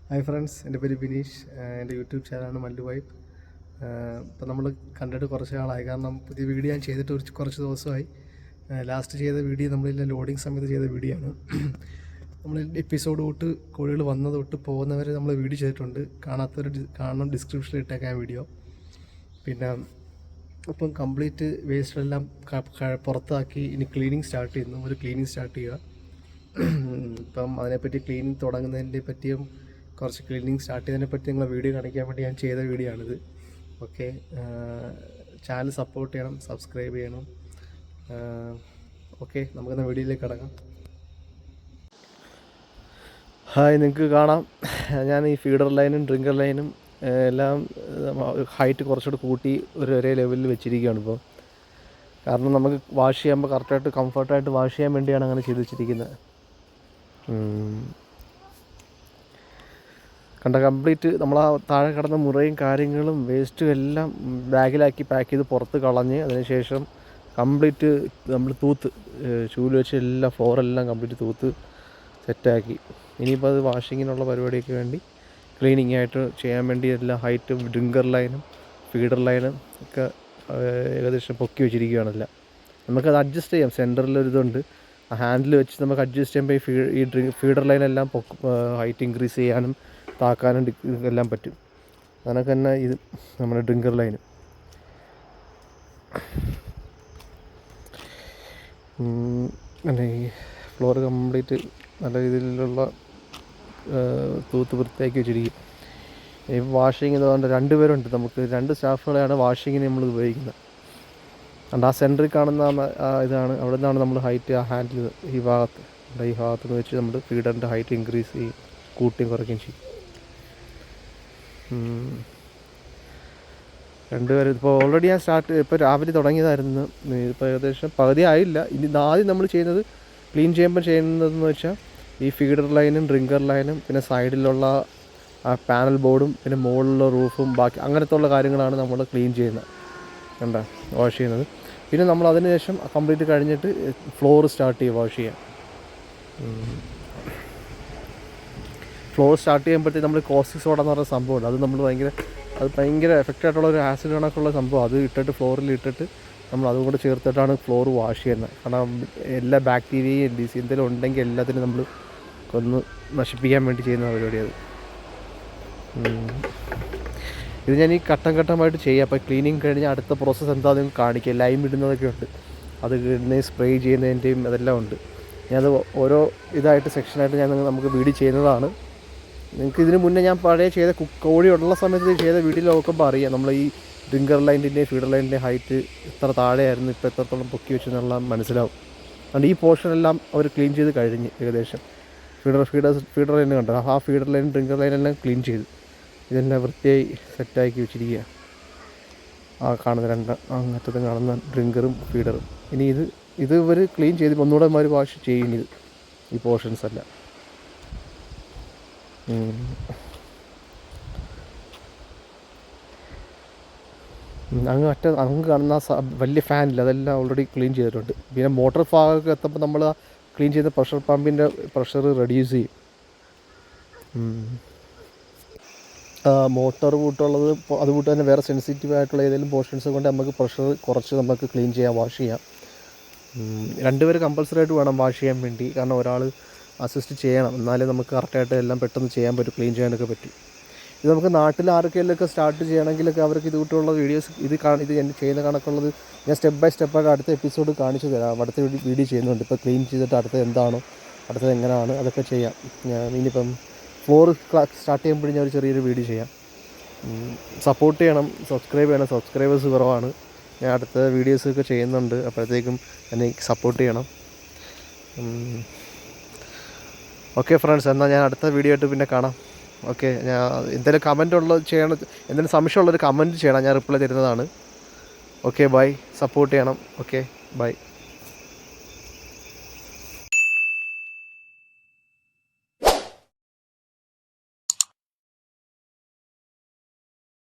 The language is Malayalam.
ഹായ് ഫ്രണ്ട്സ്, എൻ്റെ പേര് ബിനീഷ്. എൻ്റെ യൂട്യൂബ് ചാനലാണ് മല്ലു വൈബ്. ഇപ്പോൾ നമ്മൾ കണ്ടിട്ട് കുറച്ച് നാളായി, കാരണം പുതിയ വീഡിയോ ഞാൻ ചെയ്തിട്ട് കുറച്ച് ദിവസമായി. ലാസ്റ്റ് ചെയ്ത വീഡിയോ നമ്മളില്ല ലോഡിങ് സമയത്ത് ചെയ്ത വീഡിയോ ആണ്. നമ്മൾ എപ്പിസോഡ് തൊട്ട് കോഴികൾ വന്നത് തൊട്ട് പോകുന്നവരെ നമ്മൾ വീഡിയോ ചെയ്തിട്ടുണ്ട്. കാണാത്തവർ കാണണം, ഡിസ്ക്രിപ്ഷനിൽ ഇട്ടേക്കാം വീഡിയോ. പിന്നെ ഇപ്പം കംപ്ലീറ്റ് വേസ്റ്റെല്ലാം പുറത്താക്കി ഇനി ക്ലീനിങ് സ്റ്റാർട്ട് ചെയ്യുന്നു. ഒരു ക്ലീനിങ് സ്റ്റാർട്ട് ചെയ്യുക. ഇപ്പം അതിനെപ്പറ്റി ക്ലീനിങ് തുടങ്ങുന്നതിനെ പറ്റിയും കുറച്ച് ക്ലീനിങ് സ്റ്റാർട്ട് ചെയ്തതിനെപ്പറ്റി നിങ്ങളെ വീഡിയോ കാണിക്കാൻ വേണ്ടി ഞാൻ ചെയ്ത വീഡിയോ ആണിത്. ഓക്കെ, ചാനൽ സപ്പോർട്ട് ചെയ്യണം, സബ്സ്ക്രൈബ് ചെയ്യണം. ഓക്കെ, നമുക്കെന്നാൽ വീഡിയോയിലേക്ക് കിടക്കാം. ഹായ്, നിങ്ങൾക്ക് കാണാം ഞാൻ ഈ ഫീഡർ ലൈനും ഡ്രിങ്കർ ലൈനും എല്ലാം ഹൈറ്റ് കുറച്ചുകൂടി കൂട്ടി ഒരേ ലെവലിൽ വെച്ചിരിക്കുകയാണ് ഇപ്പോൾ. കാരണം നമുക്ക് വാഷ് ചെയ്യുമ്പോൾ കറക്റ്റായിട്ട് കംഫർട്ടായിട്ട് വാഷ് ചെയ്യാൻ വേണ്ടിയാണ് അങ്ങനെ ചെയ്ത് വെച്ചിരിക്കുന്നത്. കണ്ട കംപ്ലീറ്റ് നമ്മൾ ആ താഴെ കിടന്ന മുറയും കാര്യങ്ങളും വേസ്റ്റും എല്ലാം ബാഗിലാക്കി പാക്ക് ചെയ്ത് പുറത്ത് കളഞ്ഞ് അതിനുശേഷം കംപ്ലീറ്റ് നമ്മൾ തൂത്ത് ചൂല് വെച്ച് എല്ലാം ഫ്ലോറെല്ലാം കംപ്ലീറ്റ് തൂത്ത് സെറ്റാക്കി. ഇനിയിപ്പോൾ അത് വാഷിങ്ങിനുള്ള പരിപാടിയൊക്കെ വേണ്ടി ക്ലീനിങ് ആയിട്ട് ചെയ്യാൻ വേണ്ടി എല്ലാ ഹൈറ്റും ഡ്രിങ്കർ ലൈനും ഫീഡർ ലൈനും ഒക്കെ ഏകദേശം പൊക്കി വെച്ചിരിക്കുകയാണല്ല. നമുക്കത് അഡ്ജസ്റ്റ് ചെയ്യാം. സെൻറ്ററിലൊരിതുണ്ട്, ആ ഹാൻഡിൽ വെച്ച് നമുക്ക് അഡ്ജസ്റ്റ് ചെയ്യുമ്പോൾ ഈ ഫീഡർ ലൈനെല്ലാം ഹൈറ്റ് ഇൻക്രീസ് ചെയ്യാനും താക്കാനും എല്ലാം പറ്റും. അതിനൊക്കെ തന്നെ ഇത് നമ്മുടെ ഡ്രിങ്കർ ലൈന്. പിന്നെ ഈ ഫ്ലോർ കംപ്ലീറ്റ് നല്ല രീതിയിലുള്ള തൂത്ത് വൃത്തിയാക്കി വെച്ചിരിക്കും. ഈ വാഷിങ് ഇതുകൊണ്ട് 2 പേരുണ്ട്. നമുക്ക് 2 സ്റ്റാഫുകളെയാണ് വാഷിങ്ങിന് നമ്മൾ ഉപയോഗിക്കുന്നത്. അതുകൊണ്ട് ആ സെൻറ്ററിൽ കാണുന്ന ഇതാണ്, അവിടെ നിന്നാണ് നമ്മൾ ഹൈറ്റ് ആ ഹാൻഡിൽ ഈ ഭാഗത്ത് നിന്ന് വെച്ച് നമ്മൾ ഫീഡറിൻ്റെ ഹൈറ്റ് ഇൻക്രീസ് ചെയ്യും, കൂട്ടിയും കുറയ്ക്കുകയും ചെയ്യും. 2 പേര് ഇപ്പോൾ ഓൾറെഡി ഞാൻ ഇപ്പോൾ രാവിലെ തുടങ്ങിയതായിരുന്നു. ഇപ്പോൾ ഏകദേശം പകുതി ആയില്ല. ഇനി ആദ്യം നമ്മൾ ചെയ്യുന്നത് ക്ലീൻ ചെയ്യുമ്പോൾ ചെയ്യുന്നതെന്ന് വെച്ചാൽ ഈ ഫീഡർ ലൈനും ഡ്രിങ്കർ ലൈനും പിന്നെ സൈഡിലുള്ള ആ പാനൽ ബോർഡും പിന്നെ മുകളിലുള്ള റൂഫും ബാക്കി അങ്ങനത്തെ ഉള്ള കാര്യങ്ങളാണ് നമ്മൾ ക്ലീൻ ചെയ്യുന്നത്, കണ്ട വാഷ് ചെയ്യുന്നത്. പിന്നെ നമ്മൾ അതിന് ശേഷം കംപ്ലീറ്റ് കഴിഞ്ഞിട്ട് ഫ്ലോർ സ്റ്റാർട്ട് ചെയ്യും വാഷ് ചെയ്യാൻ. ഫ്ലോർ സ്റ്റാർട്ട് ചെയ്യുമ്പോഴത്തേക്ക് നമ്മൾ കോസ്റ്റിക് സോഡ എന്ന് പറയുന്ന സംഭവമുണ്ട്. അത് നമ്മൾ ഭയങ്കര എഫക്റ്റായിട്ടുള്ള ഒരു ആസിഡ് കണക്കുള്ള സംഭവം. അത് ഇട്ടിട്ട് ഫ്ലോറിൽ ഇട്ടിട്ട് നമ്മൾ അതും കൂടെ ചേർത്തിട്ടാണ് ഫ്ലോർ വാഷ് ചെയ്യുന്നത്. കാരണം എല്ലാ ബാക്ടീരിയയും ഡിസീസ് എന്തെങ്കിലും ഉണ്ടെങ്കിൽ എല്ലാത്തിനും നമ്മൾ ഒന്ന് നശിപ്പിക്കാൻ വേണ്ടി ചെയ്യുന്ന പരിപാടി അത്. ഇത് ഞാൻ ഈ ഘട്ടം ഘട്ടമായിട്ട് ചെയ്യാം. അപ്പോൾ ക്ലീനിങ് കഴിഞ്ഞാൽ അടുത്ത പ്രോസസ്സ് എന്താണെന്ന് കാണിക്കുക. ലൈം ഇടുന്നതൊക്കെ ഉണ്ട്, അത് സ്പ്രേ ചെയ്യുന്നതിൻ്റെയും അതെല്ലാം ഉണ്ട്. ഞാനത് ഓരോ ഇതായിട്ട് സെക്ഷനായിട്ട് നമുക്ക് വീഡിയോ ചെയ്യുന്നതാണ്. നിങ്ങൾക്ക് ഇതിന് മുന്നേ ഞാൻ പഴയ ചെയ്ത കോഴി ഉള്ള സമയത്ത് ചെയ്ത വീഡിയോ നോക്കുമ്പോൾ അറിയാം നമ്മൾ ഈ ഡ്രിങ്കർ ലൈനിൻ്റെയും ഫീഡർ ലൈനിൻ്റെയും ഹൈറ്റ് എത്ര താഴെയായിരുന്നു, ഇപ്പോൾ എത്രത്തോളം പൊക്കി വെച്ചെന്നുള്ള മനസ്സിലാവും. അതുകൊണ്ട് ഈ പോർഷനെല്ലാം അവർ ക്ലീൻ ചെയ്ത് കഴിഞ്ഞ് ഏകദേശം ഫീഡർ ലൈൻ കണ്ടോ, ആ ഫീഡർ ലൈൻ ഡ്രിങ്കർ ലൈനെല്ലാം ക്ലീൻ ചെയ്ത് ഇതെല്ലാം വൃത്തിയായി സെറ്റാക്കി വെച്ചിരിക്കുക. ആ കാണുന്ന അങ്ങറ്റത്തും കാണുന്ന ഡ്രിങ്കറും ഫീഡറും. ഇനി ഇത് ഇവർ ക്ലീൻ ചെയ്ത് ഒന്നുകൂടെ അവർ വാഷ് ചെയ്യും ഈ പോർഷൻസ് എല്ലാം. അങ്ങ് കാണുന്ന വലിയ ഫാനില്ല, അതെല്ലാം ഓൾറെഡി ക്ലീൻ ചെയ്തിട്ടുണ്ട്. പിന്നെ മോട്ടോർ ഭാഗമൊക്കെ എത്തുമ്പോൾ നമ്മൾ ക്ലീൻ ചെയ്ത പ്രഷർ പമ്പിൻ്റെ പ്രഷർ റെഡ്യൂസ് ചെയ്യും. മോട്ടോർ കൂട്ടുള്ളത് അതുകൂട്ട് തന്നെ വേറെ സെൻസിറ്റീവ് ആയിട്ടുള്ള ഏതെങ്കിലും പോർഷൻസ് കൊണ്ട് നമുക്ക് പ്രഷർ കുറച്ച് നമുക്ക് ക്ലീൻ ചെയ്യാം, വാഷ് ചെയ്യാം. 2 പേര് കമ്പൾസറി ആയിട്ട് വേണം വാഷ് ചെയ്യാൻ വേണ്ടി. കാരണം ഒരാൾ അസിസ്റ്റ് ചെയ്യണം, എന്നാലേ നമുക്ക് കറക്റ്റായിട്ട് എല്ലാം പെട്ടെന്ന് ചെയ്യാൻ പറ്റും, ക്ലീൻ ചെയ്യാനൊക്കെ പറ്റും. ഇത് നമുക്ക് നാട്ടിൽ ആർക്കെങ്കിലുമൊക്കെ സ്റ്റാർട്ട് ചെയ്യണമെങ്കിലൊക്കെ അവർക്ക് ഇത് കൂട്ടുള്ള വീഡിയോസ് ഇത് ചെയ്യുന്ന കണക്കുള്ളത് ഞാൻ സ്റ്റെപ്പ് ബൈ സ്റ്റെപ്പായിട്ട് അടുത്ത എപ്പിസോഡ് കാണിച്ചു തരാം. അടുത്ത വീഡിയോ ചെയ്യുന്നുണ്ട്. ഇപ്പോൾ ക്ലീൻ ചെയ്തിട്ട് അടുത്തത് എങ്ങനെയാണ് അതൊക്കെ ചെയ്യാം. ഞാൻ ഇനിയിപ്പം ഫ്ലോർ സ്റ്റാർട്ട് ചെയ്യുമ്പോഴും ഞാൻ ഒരു ചെറിയൊരു വീഡിയോ ചെയ്യാം. സപ്പോർട്ട് ചെയ്യണം, സബ്സ്ക്രൈബ് ചെയ്യണം. സബ്സ്ക്രൈബേഴ്സ് കുറവാണ്. ഞാൻ അടുത്ത വീഡിയോസൊക്കെ ചെയ്യുന്നുണ്ട്, അപ്പോഴത്തേക്കും എന്നെ സപ്പോർട്ട് ചെയ്യണം. ഓക്കെ ഫ്രണ്ട്സ്, എന്നാൽ ഞാൻ അടുത്ത വീഡിയോ ആയിട്ട് പിന്നെ കാണാം. ഓക്കെ, ഞാൻ എന്തെങ്കിലും കമൻറ്റ് എന്തെങ്കിലും സംശയമുള്ളൊരു കമൻറ്റ് ചെയ്യണം, ഞാൻ റിപ്ലൈ തരുന്നതാണ്. Okay, bye. സപ്പോർട്ട് ചെയ്യണം. Okay, by.